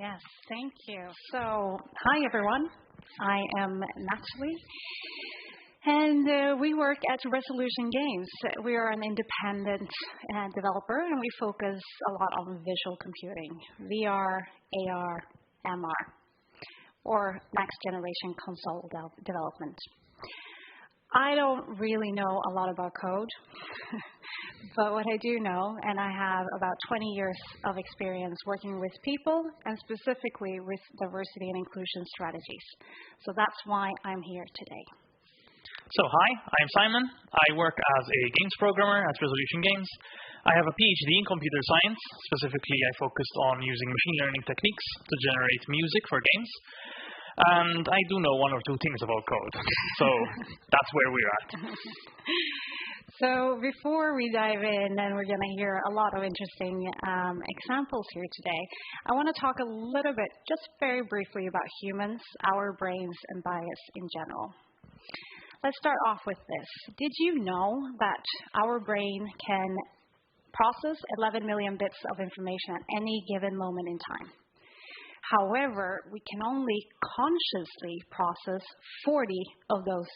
Yes, thank you. So, hi everyone. I am Natalie, and we work at Resolution Games. We are an independent developer, and we focus a lot on visual computing, VR, AR, MR, or next generation console development. I don't really know a lot about code, but what I do know, and I have about 20 years of experience working with people and specifically with diversity and inclusion strategies. So that's why I'm here today. So hi, I'm Simon. I work as a games programmer at Resolution Games. I have a PhD in computer science. Specifically, I focused on using machine learning techniques to generate music for games. And I do know one or two things about code. So that's where we're at. So before we dive in, and we're going to hear a lot of interesting examples here today, I want to talk a little bit, just very briefly, about humans, our brains, and bias in general. Let's start off with this. Did you know that our brain can process 11 million bits of information at any given moment in time? However, we can only consciously process 40 of those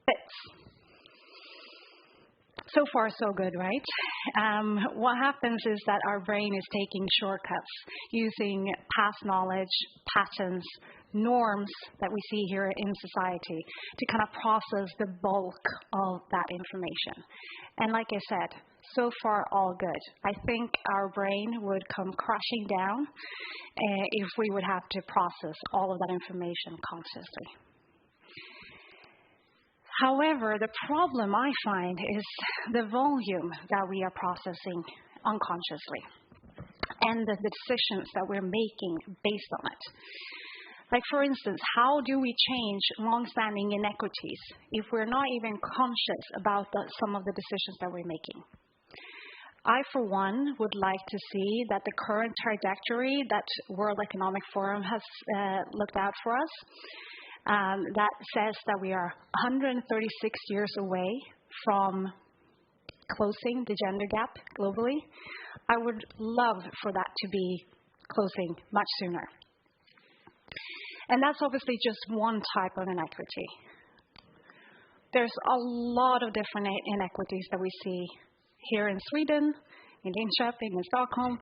bits. So far, so good, right? What happens is that our brain is taking shortcuts using past knowledge, patterns, norms that we see here in society to kind of process the bulk of that information. And like I said, so far, all good. I think our brain would come crashing down if we would have to process all of that information consciously. However, the problem I find is the volume that we are processing unconsciously and the decisions that we're making based on it. Like, for instance, how do we change long-standing inequities if we're not even conscious about some of the decisions that we're making? I, for one, would like to see that the current trajectory that World Economic Forum has looked out for us, that says that we are 136 years away from closing the gender gap globally. I would love for that to be closing much sooner. And that's obviously just one type of inequity. There's a lot of different inequities that we see here in Sweden, in Linköping, in Stockholm,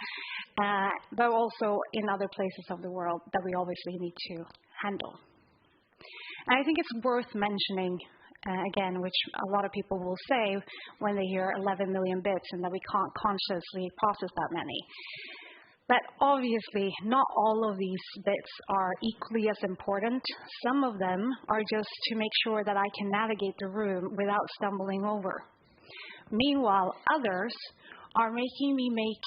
but also in other places of the world that we obviously need to handle. And I think it's worth mentioning, again, which a lot of people will say when they hear 11 million bits and that we can't consciously process that many. But obviously, not all of these bits are equally as important. Some of them are just to make sure that I can navigate the room without stumbling over. Meanwhile, others are making me make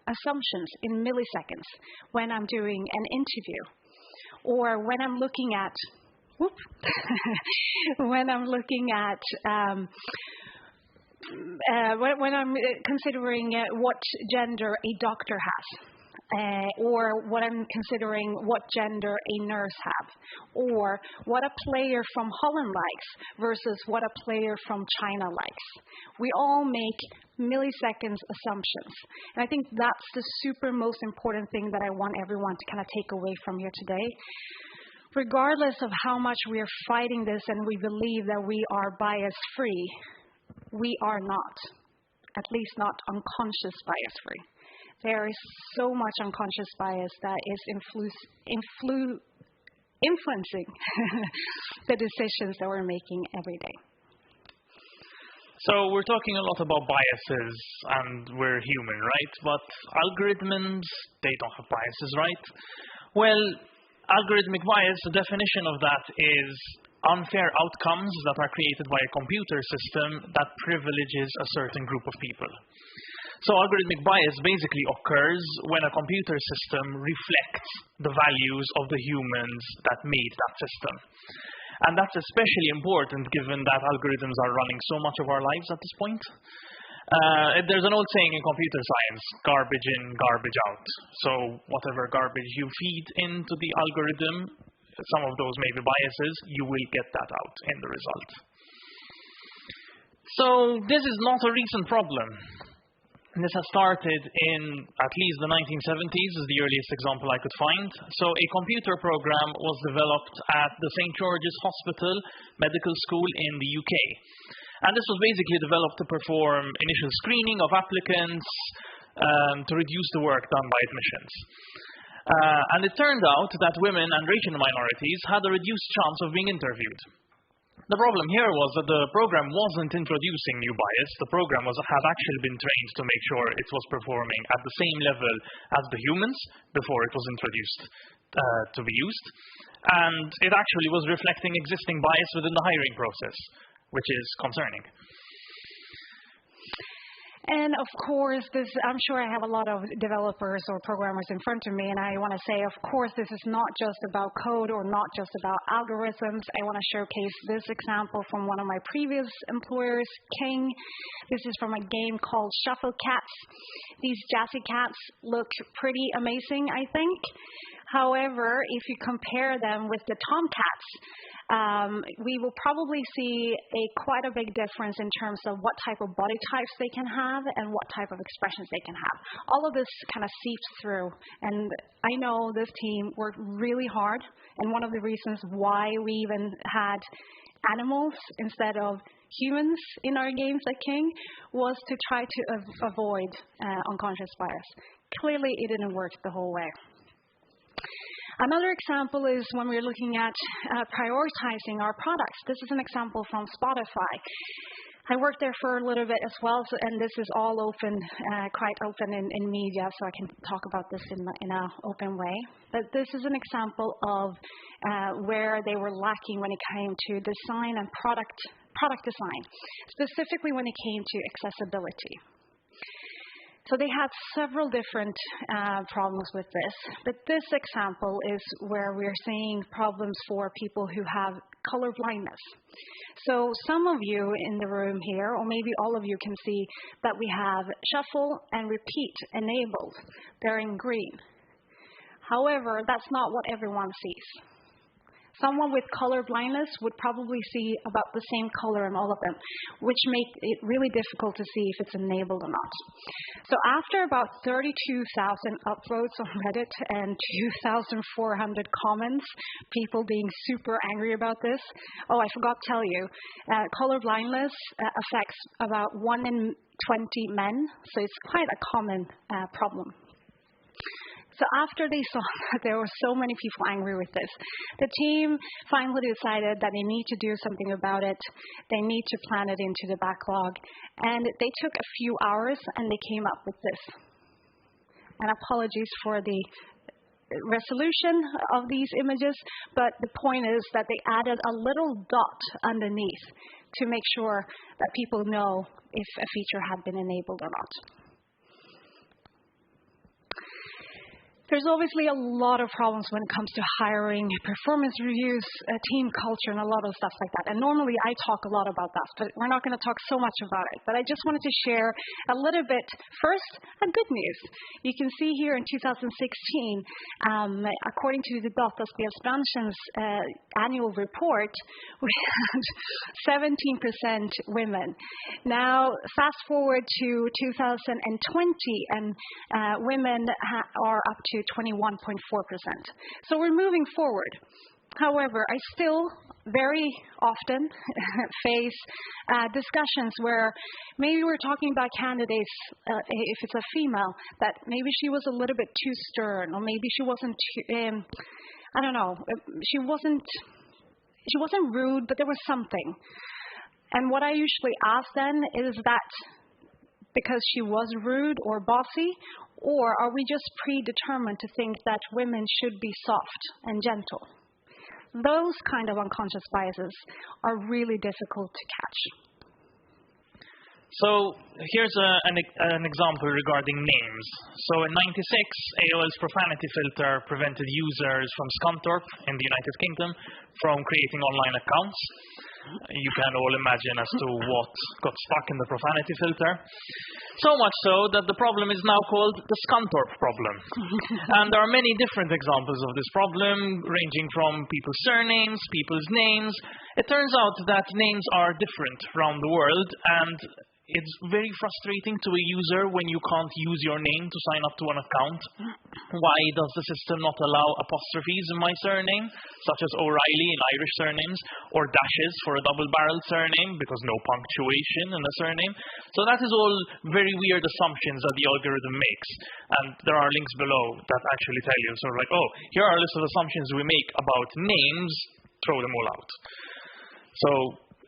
assumptions in milliseconds when I'm doing an interview, or when I'm looking at, when I'm considering what gender a doctor has. Or what I'm considering what gender a nurse have, or what a player from Holland likes versus what a player from China likes. We all make milliseconds assumptions. And I think that's the super most important thing that I want everyone to kind of take away from here today. Regardless of how much we are fighting this and we believe that we are bias-free, we are not, at least not unconscious bias-free. There is so much unconscious bias that is influencing the decisions that we're making every day. So we're talking a lot about biases, and we're human, right? But algorithms, they don't have biases, right? Well, algorithmic bias, the definition of that is unfair outcomes that are created by a computer system that privileges a certain group of people. So algorithmic bias basically occurs when a computer system reflects the values of the humans that made that system. And that's especially important given that algorithms are running so much of our lives at this point. There's an old saying in computer science, garbage in, garbage out. So whatever garbage you feed into the algorithm, some of those may be biases, you will get that out in the result. So this is not a recent problem. And this has started in at least the 1970s, is the earliest example I could find. So a computer program was developed at the St. George's Hospital Medical School in the UK. And this was basically developed to perform initial screening of applicants to reduce the work done by admissions. And it turned out that women and racial minorities had a reduced chance of being interviewed. The problem here was that the program wasn't introducing new bias. The program had actually been trained to make sure it was performing at the same level as the humans before it was introduced to be used. And it actually was reflecting existing bias within the hiring process, which is concerning. And of course, I'm sure I have a lot of developers or programmers in front of me, and I want to say, of course, this is not just about code or not just about algorithms. I want to showcase this example from one of my previous employers, King. This is from a game called Shuffle Cats. These jazzy cats look pretty amazing, I think. However, if you compare them with the Tomcats, we will probably see quite a big difference in terms of what type of body types they can have and what type of expressions they can have. All of this kind of seeps through, and I know this team worked really hard, and one of the reasons why we even had animals instead of humans in our games at King was to try to avoid unconscious bias. Clearly, it didn't work the whole way. Another example is when we're looking at prioritizing our products. This is an example from Spotify. I worked there for a little bit as well, and this is all open, quite open in media, so I can talk about this in an open way. But this is an example of where they were lacking when it came to design and product design, specifically when it came to accessibility. So they had several different problems with this, but this example is where we're seeing problems for people who have color blindness. So some of you in the room here, or maybe all of you, can see that we have shuffle and repeat enabled. They're in green. However, that's not what everyone sees. Someone with color blindness would probably see about the same color in all of them, which makes it really difficult to see if it's enabled or not. So after about 32,000 upvotes on Reddit and 2,400 comments, people being super angry about this, I forgot to tell you, color blindness affects about 1 in 20 men, so it's quite a common problem. So after they saw that there were so many people angry with this, the team finally decided that they need to do something about it. They need to plan it into the backlog. And they took a few hours and they came up with this. And apologies for the resolution of these images, but the point is that they added a little dot underneath to make sure that people know if a feature had been enabled or not. There's obviously a lot of problems when it comes to hiring, performance reviews, team culture, and a lot of stuff like that. And normally I talk a lot about that, but we're not going to talk so much about it. But I just wanted to share a little bit. First, a good news. You can see here in 2016, according to the Dataspelsbranschens annual report, we had 17% women. Now, fast forward to 2020, and women are up to 21.4%. So we're moving forward. However, I still very often face discussions where maybe we're talking about candidates, if it's a female, that maybe she was a little bit too stern, or maybe she wasn't too, I don't know, she wasn't rude, but there was something. And what I usually ask then is that because she was rude or bossy, or are we just predetermined to think that women should be soft and gentle? Those kind of unconscious biases are really difficult to catch. So here's an example regarding names. So in '96, AOL's profanity filter prevented users from Scunthorpe in the United Kingdom from creating online accounts. You can all imagine as to what got stuck in the profanity filter. So much so that the problem is now called the Scunthorpe problem. And there are many different examples of this problem, ranging from people's surnames, people's names. It turns out that names are different around the world, and it's very frustrating to a user when you can't use your name to sign up to an account. Why does the system not allow apostrophes in my surname, such as O'Reilly in Irish surnames, or dashes for a double-barreled surname, because no punctuation in a surname? So that is all very weird assumptions that the algorithm makes. And there are links below that actually tell you, sort of like, oh, here are a list of assumptions we make about names, throw them all out. So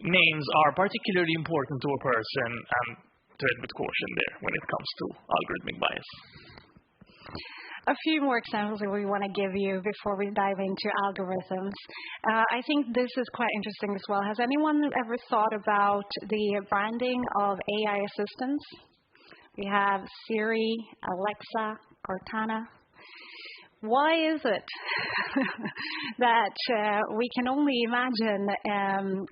names are particularly important to a person, and tread with caution there when it comes to algorithmic bias. A few more examples that we want to give you before we dive into algorithms. I think this is quite interesting as well. Has anyone ever thought about the branding of AI assistants? We have Siri, Alexa, Cortana. Why is it that we can only imagine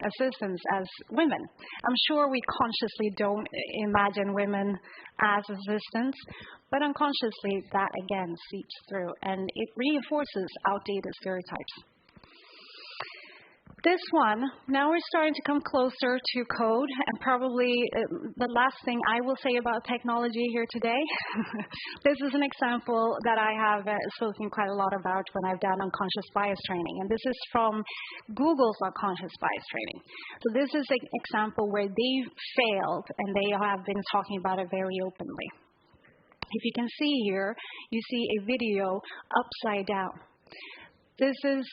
assistants as women? I'm sure we consciously don't imagine women as assistants, but unconsciously that again seeps through, and it reinforces outdated stereotypes. This one, now we're starting to come closer to code, and probably the last thing I will say about technology here today. This is an example that I have spoken quite a lot about when I've done unconscious bias training, and this is from Google's unconscious bias training. So this is an example where they failed, and they have been talking about it very openly. If you can see here, you see a video upside down. This is,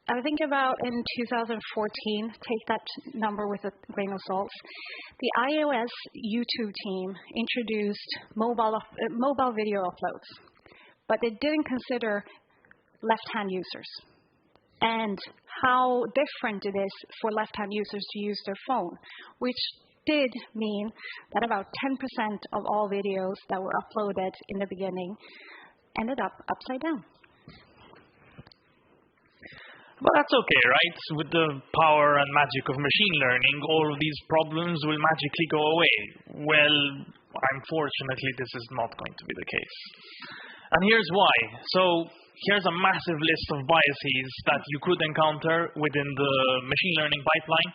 I think, about in 2014, take that number with a grain of salt, the iOS YouTube team introduced mobile video uploads, but they didn't consider left-hand users and how different it is for left-hand users to use their phone, which did mean that about 10% of all videos that were uploaded in the beginning ended up upside down. But that's okay, right? With the power and magic of machine learning, all of these problems will magically go away. Well, unfortunately, this is not going to be the case. And here's why. So here's a massive list of biases that you could encounter within the machine learning pipeline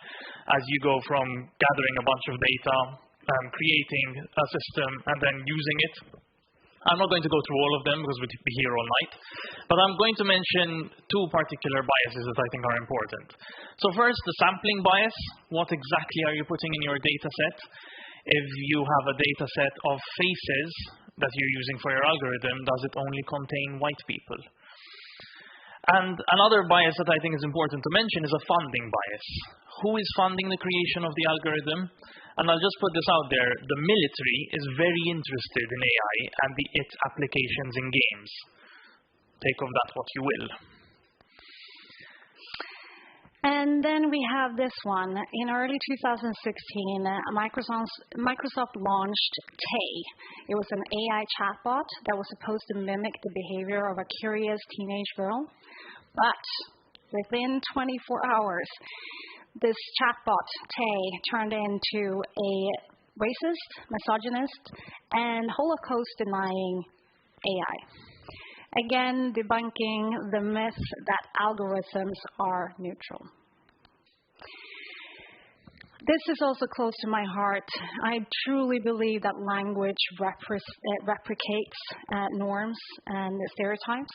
as you go from gathering a bunch of data and creating a system and then using it. I'm not going to go through all of them because we'd be here all night, but I'm going to mention two particular biases that I think are important. So first, the sampling bias. What exactly are you putting in your data set? If you have a data set of faces that you're using for your algorithm, does it only contain white people? And another bias that I think is important to mention is a funding bias. Who is funding the creation of the algorithm? And I'll just put this out there. The military is very interested in AI and its applications in games. Take of that what you will. And then we have this one. In early 2016, Microsoft launched Tay. It was an AI chatbot that was supposed to mimic the behavior of a curious teenage girl. But within 24 hours, this chatbot, Tay, turned into a racist, misogynist, and Holocaust-denying AI. Again, debunking the myth that algorithms are neutral. This is also close to my heart. I truly believe that language replicates norms and stereotypes.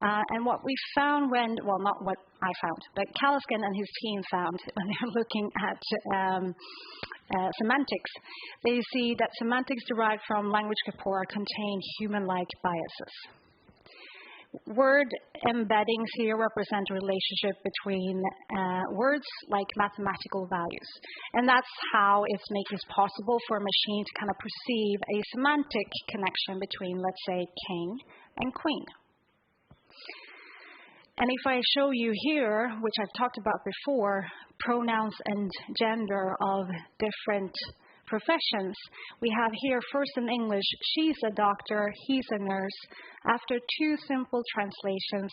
And what we found well, not what I found, but Kalaskin and his team found when they're looking at semantics, they see that semantics derived from language corpora contain human-like biases. Word embeddings here represent a relationship between words like mathematical values. And that's how it's making it possible for a machine to kind of perceive a semantic connection between, let's say, king and queen. And if I show you here, which I've talked about before, pronouns and gender of different professions, we have here first in English, she's a doctor, he's a nurse. After two simple translations,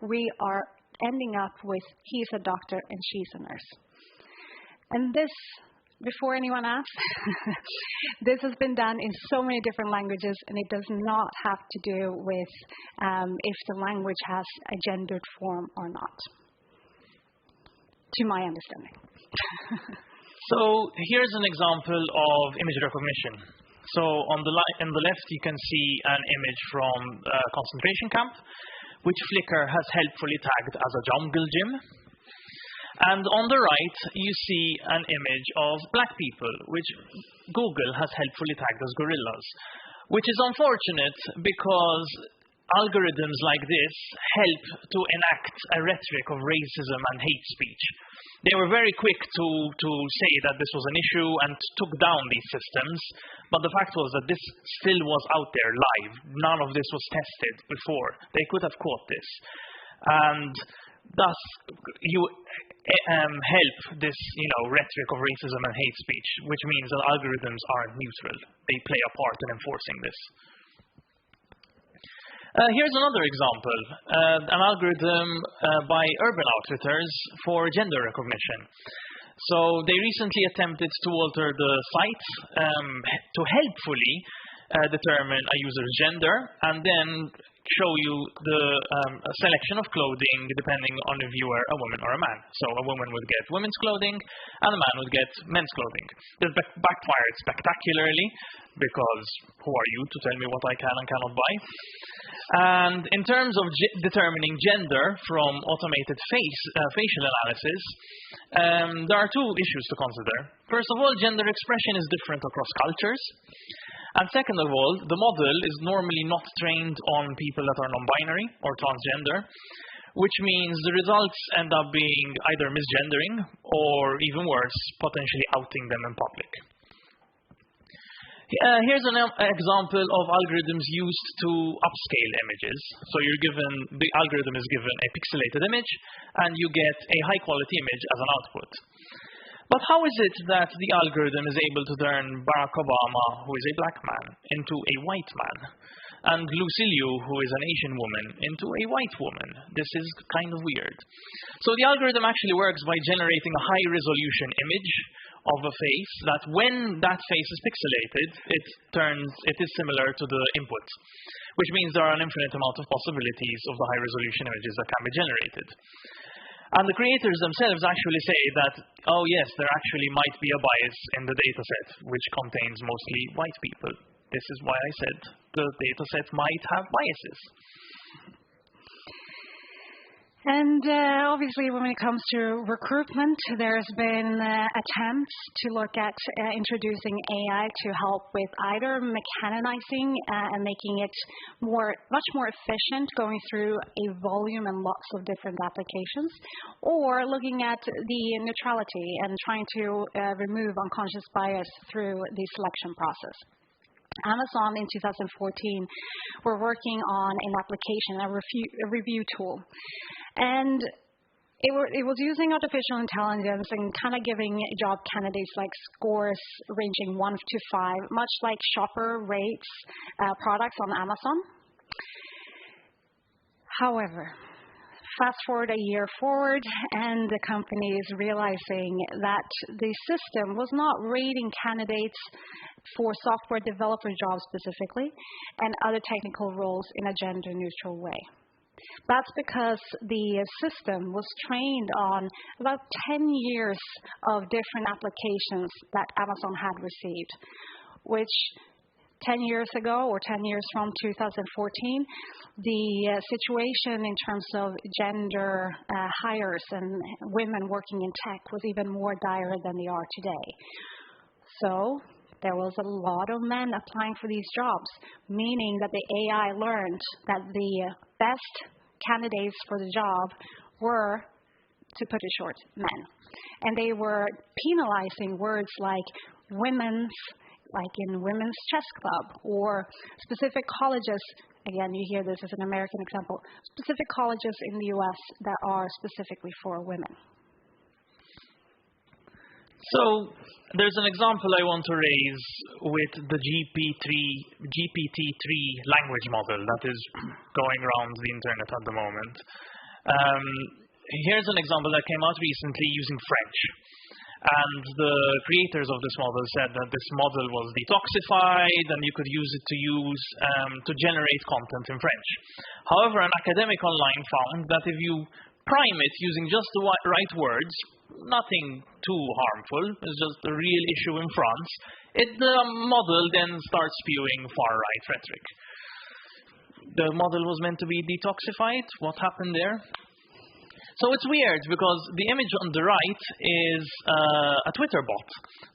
we are ending up with he's a doctor and she's a nurse. And this, before anyone asks, this has been done in so many different languages, and it does not have to do with if the language has a gendered form or not, to my understanding. So here's an example of image recognition. So on the left, you can see an image from a concentration camp, which Flickr has helpfully tagged as a jungle gym. And on the right, you see an image of black people, which Google has helpfully tagged as gorillas, which is unfortunate because algorithms like this help to enact a rhetoric of racism and hate speech. They were very quick to say that this was an issue and took down these systems, but the fact was that this still was out there live. None of this was tested before. They could have caught this. And thus, you help this rhetoric of racism and hate speech, which means that algorithms aren't neutral. They play a part in enforcing this. Here's another example, an algorithm by Urban Outfitters for gender recognition. So they recently attempted to alter the site to helpfully determine a user's gender and then show you the selection of clothing depending on if you were a woman or a man. So a woman would get women's clothing and a man would get men's clothing. This backfired spectacularly because who are you to tell me what I can and cannot buy? And in terms of determining gender from automated facial analysis, there are two issues to consider. First of all, gender expression is different across cultures. And second of all, the model is normally not trained on people that are non-binary or transgender, which means the results end up being either misgendering or, even worse, potentially outing them in public. Here's an example of algorithms used to upscale images. So the algorithm is given a pixelated image, and you get a high-quality image as an output. But how is it that the algorithm is able to turn Barack Obama, who is a black man, into a white man, and Lucy Liu, who is an Asian woman, into a white woman? This is kind of weird. So the algorithm actually works by generating a high-resolution image of a face that, when that face is pixelated, it is similar to the input, which means there are an infinite amount of possibilities of the high-resolution images that can be generated. And the creators themselves actually say that, oh yes, there actually might be a bias in the dataset, which contains mostly white people. This is why I said the dataset might have biases. And obviously, when it comes to recruitment, there's been attempts to look at introducing AI to help with either mechanizing and making it much more efficient, going through a volume and lots of different applications, or looking at the neutrality and trying to remove unconscious bias through the selection process. Amazon in 2014 were working on an application, a review tool. And it was using artificial intelligence and kind of giving job candidates like scores ranging 1 to 5, much like shopper rates products on Amazon. However, fast forward a year forward, and the company is realizing that the system was not rating candidates for software developer jobs specifically and other technical roles in a gender-neutral way. That's because the system was trained on about 10 years of different applications that Amazon had received, which 10 years ago or 10 years from 2014, the situation in terms of gender hires and women working in tech was even more dire than they are today. So there was a lot of men applying for these jobs, meaning that the AI learned that the best candidates for the job were, to put it short, men. And they were penalizing words like women's, like in women's chess club, or specific colleges. Again, you hear this as an American example, specific colleges in the US that are specifically for women. So there's an example I want to raise with the GPT-3 language model that is going around the internet at the moment. Here's an example that came out recently using French. And the creators of this model said that this model was detoxified and you could use it to generate content in French. However, an academic online found that if you prime it using just the right words, nothing too harmful. It's just a real issue in France. The model then starts spewing far-right rhetoric. The model was meant to be detoxified. What happened there? So it's weird because the image on the right is a Twitter bot.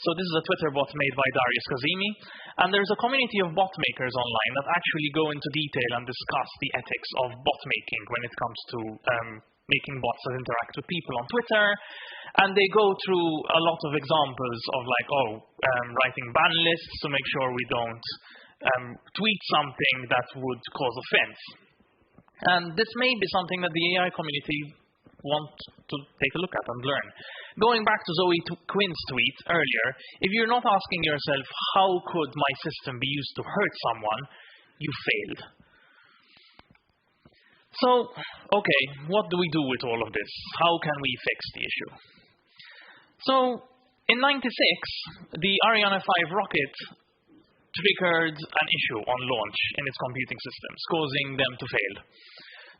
So this is a Twitter bot made by Darius Kazemi. And there's a community of bot makers online that actually go into detail and discuss the ethics of bot making when it comes to making bots that interact with people on Twitter. And they go through a lot of examples of like, writing ban lists to make sure we don't tweet something that would cause offense. And this may be something that the AI community want to take a look at and learn. Going back to Zoe Quinn's tweet earlier, if you're not asking yourself, how could my system be used to hurt someone, you failed. So, okay, what do we do with all of this? How can we fix the issue? So, in '96, the Ariane 5 rocket triggered an issue on launch in its computing systems, causing them to fail.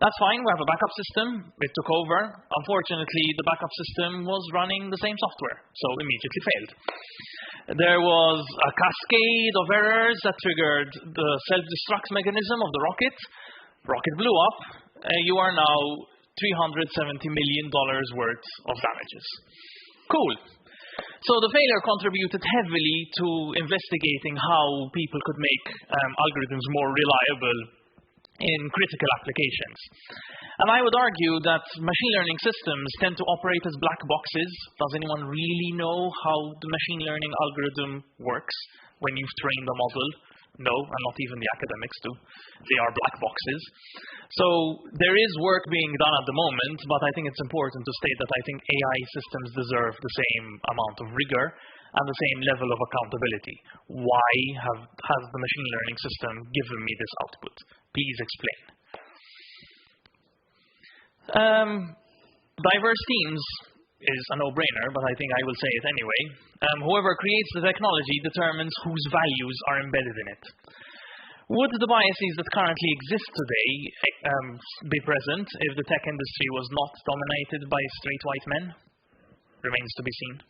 That's fine, we have a backup system, it took over. Unfortunately, the backup system was running the same software, so immediately failed. There was a cascade of errors that triggered the self-destruct mechanism of the rocket. Rocket blew up, you are now $370 million worth of damages. Cool. So the failure contributed heavily to investigating how people could make algorithms more reliable in critical applications. And I would argue that machine learning systems tend to operate as black boxes. Does anyone really know how the machine learning algorithm works when you've trained the model? No, and not even the academics do. They are black boxes. So there is work being done at the moment, but I think it's important to state that I think AI systems deserve the same amount of rigor and the same level of accountability. Why has the machine learning system given me this output? Please explain. Diverse teams is a no-brainer, but I think I will say it anyway. Whoever creates the technology determines whose values are embedded in it. Would the biases that currently exist today be present if the tech industry was not dominated by straight white men? Remains to be seen.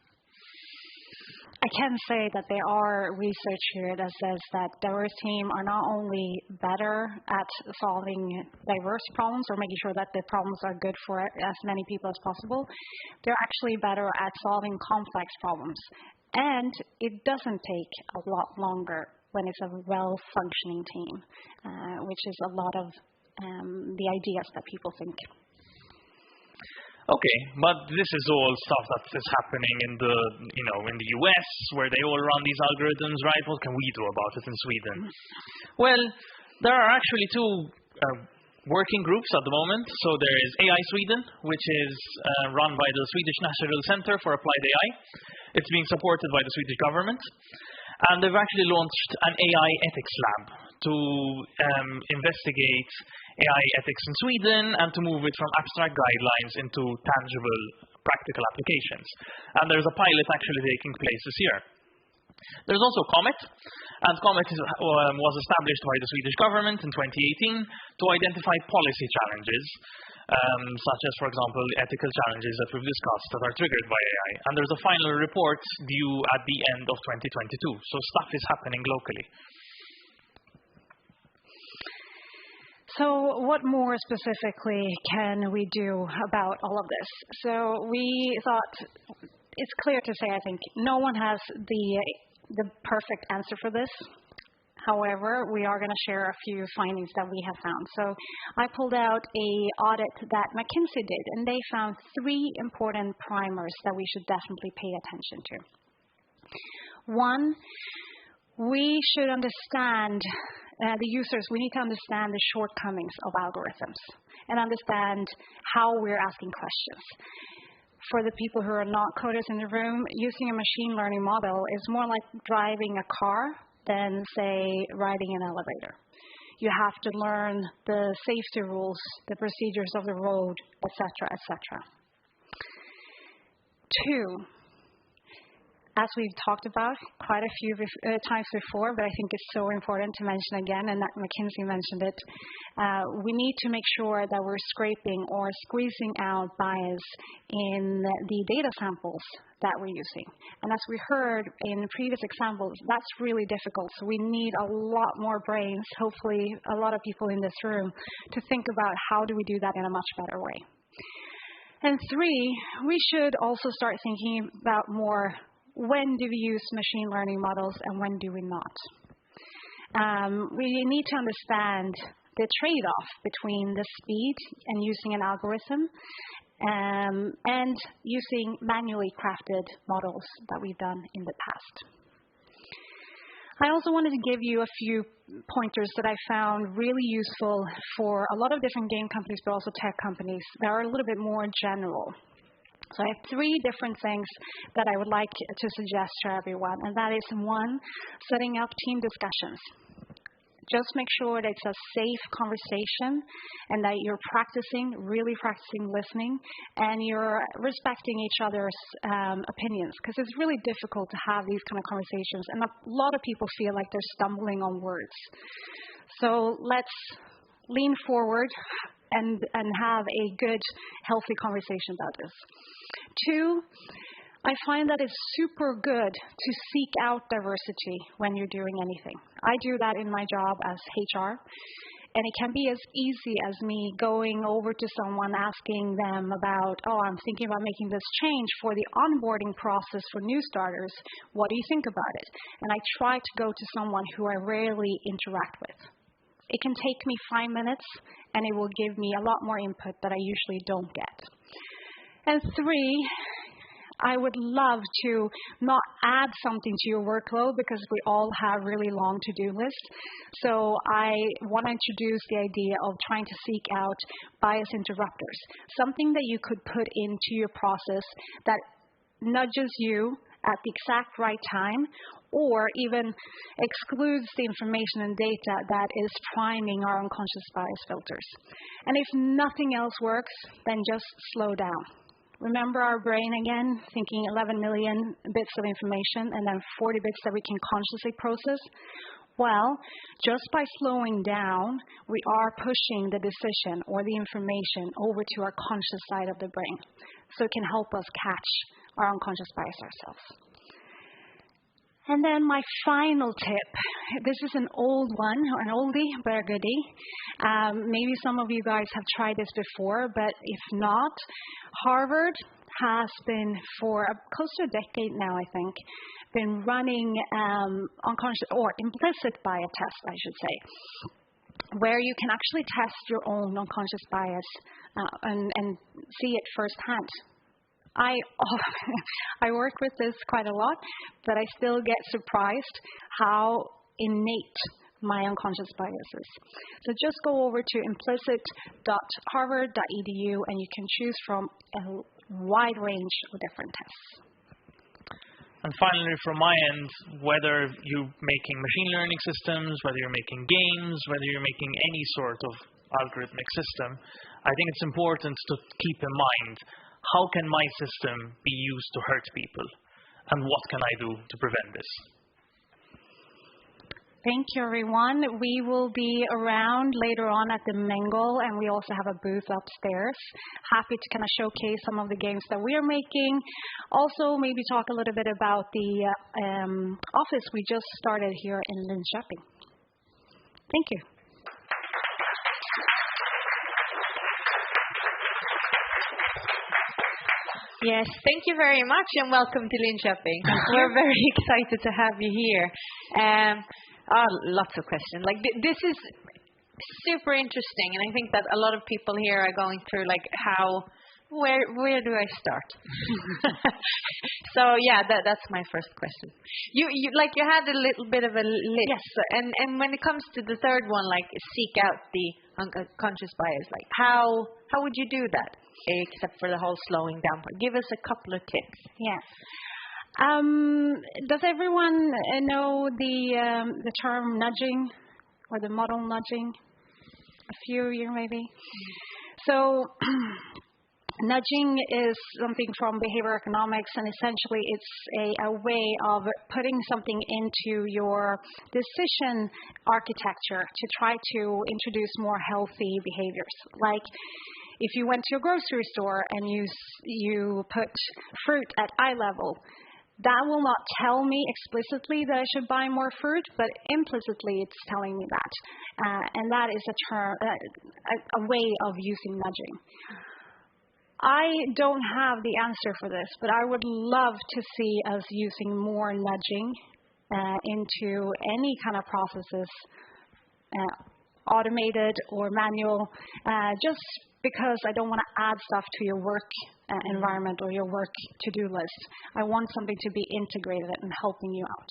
I can say that there are research here that says that diverse teams are not only better at solving diverse problems or making sure that the problems are good for as many people as possible, they're actually better at solving complex problems. And it doesn't take a lot longer when it's a well-functioning team, which is a lot of the ideas that people think. Okay, but this is all stuff that is happening in the US, where they all run these algorithms, right? What can we do about it in Sweden? Well, there are actually two working groups at the moment. So there is AI Sweden, which is run by the Swedish National Center for Applied AI. It's being supported by the Swedish government. And they've actually launched an AI ethics lab to investigate AI ethics in Sweden and to move it from abstract guidelines into tangible, practical applications. And there's a pilot actually taking place this year. There's also COMET, and COMET was established by the Swedish government in 2018 to identify policy challenges, such as, for example, ethical challenges that we've discussed that are triggered by AI. And there's a final report due at the end of 2022. So stuff is happening locally. So what more specifically can we do about all of this? So we thought it's clear to say, I think, no one has the perfect answer for this. However, we are going to share a few findings that we have found. So I pulled out an audit that McKinsey did, and they found 3 important primers that we should definitely pay attention to. One, we should understand the users, we need to understand the shortcomings of algorithms and understand how we're asking questions. For the people who are not coders in the room, using a machine learning model is more like driving a car than, say, riding an elevator. You have to learn the safety rules, the procedures of the road, etc., etc. 2, as we've talked about quite a few times before, but I think it's so important to mention again, and that McKinsey mentioned it, we need to make sure that we're scraping or squeezing out bias in the data samples that we're using. And as we heard in previous examples, that's really difficult. So we need a lot more brains, hopefully a lot of people in this room, to think about how do we do that in a much better way. And 3, we should also start thinking about more, when do we use machine learning models and when do we not? We need to understand the trade-off between the speed and using an algorithm and using manually crafted models that we've done in the past. I also wanted to give you a few pointers that I found really useful for a lot of different game companies, but also tech companies that are a little bit more general. So I have 3 different things that I would like to suggest to everyone, and that is 1, setting up team discussions. Just make sure that it's a safe conversation and that you're really practicing listening, and you're respecting each other's opinions, because it's really difficult to have these kind of conversations, and a lot of people feel like they're stumbling on words. So let's lean forward and have a good, healthy conversation about this. 2, I find that it's super good to seek out diversity when you're doing anything. I do that in my job as HR, and it can be as easy as me going over to someone asking them about, I'm thinking about making this change for the onboarding process for new starters. What do you think about it? And I try to go to someone who I rarely interact with. It can take me 5 minutes, and it will give me a lot more input that I usually don't get. And 3, I would love to not add something to your workload, because we all have really long to-do lists. So I want to introduce the idea of trying to seek out bias interrupters, something that you could put into your process that nudges you at the exact right time, or even excludes the information and data that is priming our unconscious bias filters. And if nothing else works, then just slow down. Remember our brain again, thinking 11 million bits of information and then 40 bits that we can consciously process? Well, just by slowing down, we are pushing the decision or the information over to our conscious side of the brain, so it can help us catch our unconscious bias ourselves. And then my final tip, this is an old one, or an oldie, but a goodie. Maybe some of you guys have tried this before, but if not, Harvard has been for close to a decade now, I think, been running unconscious or implicit bias tests, I should say, where you can actually test your own unconscious bias and see it firsthand. I work with this quite a lot, but I still get surprised how innate my unconscious bias is. So just go over to implicit.harvard.edu and you can choose from a wide range of different tests. And finally, from my end, whether you're making machine learning systems, whether you're making games, whether you're making any sort of algorithmic system, I think it's important to keep in mind, how can my system be used to hurt people? And what can I do to prevent this? Thank you, everyone. We will be around later on at the Mingle, and we also have a booth upstairs. Happy to kind of showcase some of the games that we are making. Also, maybe talk a little bit about the office we just started here in Linköping. Thank you. Yes, thank you very much and welcome to Linköping. We're very excited to have you here. Lots of questions. Like this is super interesting, and I think that a lot of people here are going through like where do I start? So yeah, that's my first question. You had a little bit of a list. Yes. And when it comes to the third one, like seek out the unconscious bias, like how would you do that? Except for the whole slowing down part. Give us a couple of tips. Yes. Does everyone know the term nudging or the model nudging? A few of you maybe. So Nudging is something from behavioral economics, and essentially it's a way of putting something into your decision architecture to try to introduce more healthy behaviors. Like if you went to a grocery store and you put fruit at eye level, that will not tell me explicitly that I should buy more fruit, but implicitly it's telling me that. And that is a way of using nudging. I don't have the answer for this, but I would love to see us using more nudging into any kind of processes, automated or manual, just because I don't want to add stuff to your work environment or your work to-do list. I want something to be integrated and helping you out.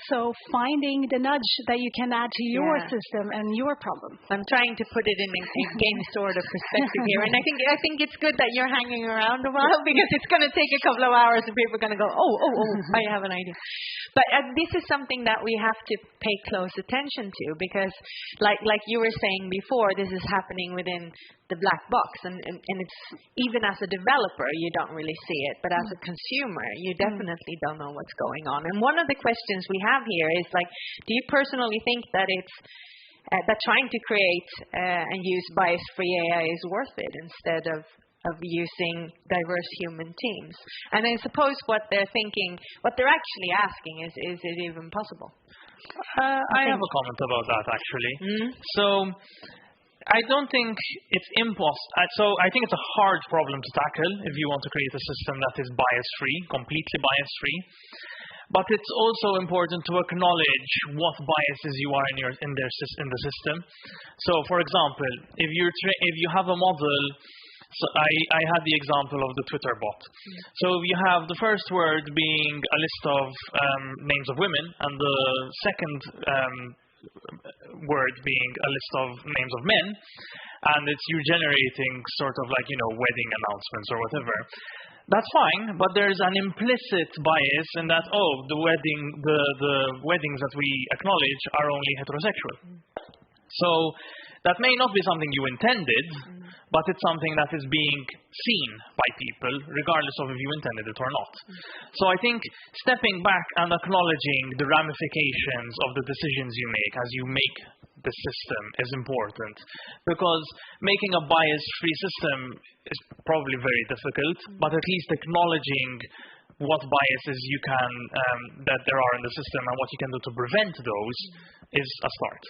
So finding the nudge that you can add to your system and your problem. I'm trying to put it in a game sort of perspective here, and I think it's good that you're hanging around a while because it's going to take a couple of hours and people are going to go, oh, I have an idea. But this is something that we have to pay close attention to because, like you were saying before, this is happening within the black box, and it's even as a developer you don't really see it, but as a consumer you definitely don't know what's going on. And one of the questions we have here is like, do you personally think that it's that trying to create and use bias-free AI is worth it instead of using diverse human teams? And I suppose what they're thinking, what they're actually asking is it even possible? I have a comment about that actually. So I don't think it's impossible. So I think it's a hard problem to tackle if you want to create a system that is bias-free, completely bias-free. But it's also important to acknowledge what biases you are in the system. So, for example, if you have a model, so I had the example of the Twitter bot. So you have the first word being a list of names of women, and the second word being a list of names of men, and it's you generating sort of like, wedding announcements or whatever. That's fine, but there's an implicit bias in that, the weddings that we acknowledge are only heterosexual. So that may not be something you intended, but it's something that is being seen by people, regardless of if you intended it or not. So I think stepping back and acknowledging the ramifications of the decisions you make as you make the system is important, because making a bias-free system is probably very difficult, but at least acknowledging what biases you can that there are in the system and what you can do to prevent those is a start.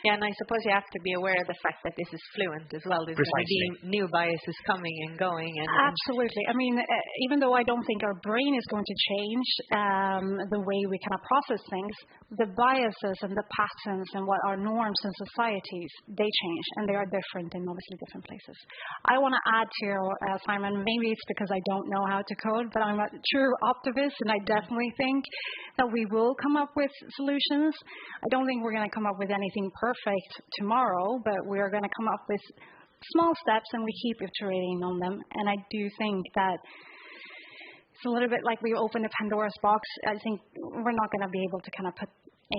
Yeah, and I suppose you have to be aware of the fact that this is fluent as well. There's going to be new biases coming and going. Absolutely. I mean, even though I don't think our brain is going to change the way we kind of process things, the biases and the patterns and what are norms in societies, they change, and they are different in obviously different places. I want to add to Simon, maybe it's because I don't know how to code, but I'm a true optimist, and I definitely think that we will come up with solutions. I don't think we're going to come up with anything perfect tomorrow, but we are going to come up with small steps, and we keep iterating on them. And I do think that it's a little bit like we open a Pandora's box. I think we're not going to be able to kind of put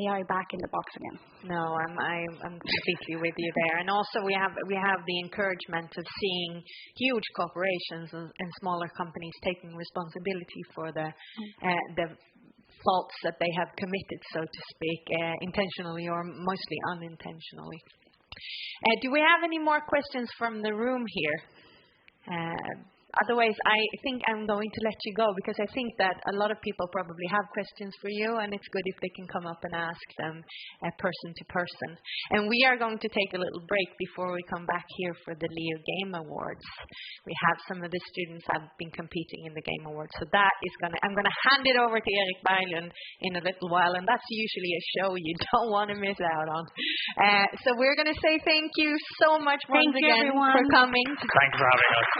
AI back in the box again. No, I'm completely with you there. And also we have the encouragement of seeing huge corporations and smaller companies taking responsibility for the faults that they have committed, so to speak, intentionally or mostly unintentionally. Do we have any more questions from the room here? Otherwise, I think I'm going to let you go, because I think that a lot of people probably have questions for you, and it's good if they can come up and ask them person to person. And we are going to take a little break before we come back here for the Leo Game Awards. We have some of the students have been competing in the Game Awards, so that is I'm going to hand it over to Erik Berglund in a little while, and that's usually a show you don't want to miss out on. So we're going to say thank you so much once again for coming. Thanks for having us.